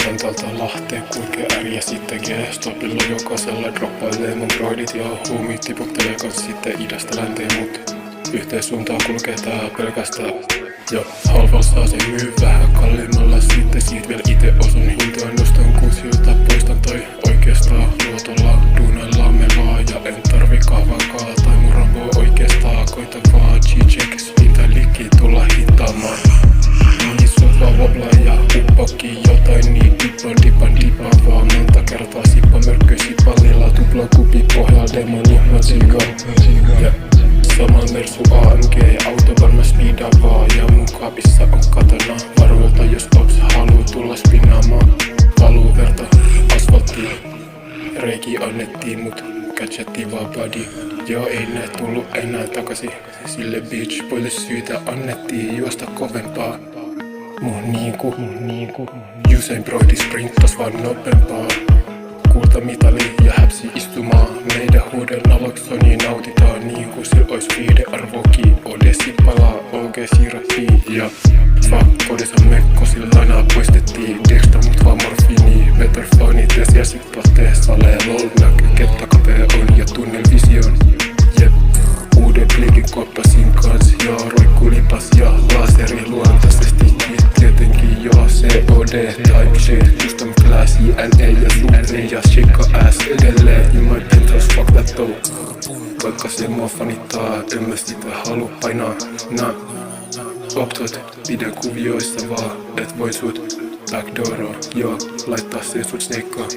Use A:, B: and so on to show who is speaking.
A: Rantaalta Lahteen kulkee äriä sitten G-stopilla jokaisella droppailee mun broidit ja huumit tiputtelee kans sitten idästä länteen mut yhteen suuntaan kulkee tää pelkästään. Ja halvalla saa se myy vähän kalliimmalla sitten siitä vielä ite osun hintoa nostan kuusiota poistan toi oikeastaan luotolla duunellaan me vaan ja en tarvi kahvankaa tai mun rambo oikeastaan koita vaan G-checks pinta liikki tulla hittaamaan. Niin sun vaan woblaa ja uppokin jotain niin dipan vaan monta kertaa sippa mörkkö sipallilla tupla kupi pohjalla demoni ja sama Mersu AMG autoban mä speedaa vaan ja mun kaapissa on katana varoilta jos ops haluu tulla spinnaamaan valuu verta asfalttiin reiki annettiin mut catchattiin vaan body joo ei nää tullu enää takaisin sille beach boylle syytä annettiin juosta kovempaa mun niinku Usain Brody sprinttas vaan nopempaa kultamitali ja häpsi istumaan meidän huuden naloksoni nautitaan niinku sil ois viihdearvokin Odessi palaa OG siirrettiin ja fuck kodessa mekko sillä nää poistettiin Dexter mut vaan morfiini better funit ja siellä sit pasteessa lol näkee kettä kapea on ja tunnen vision jep uuden blikin koppasin kans ja roikkulipas ja laseri luontaisesti tietenkin joo COD type shit custom class JNE ja Supre ja shika ass edelleen in my penthouse fuck that though vaikka se mua fanittaa en mä sitä halu painaa optot pidä kuvioissa vaan et voi sut backdooroa joo laittaa sen sut sneikkaa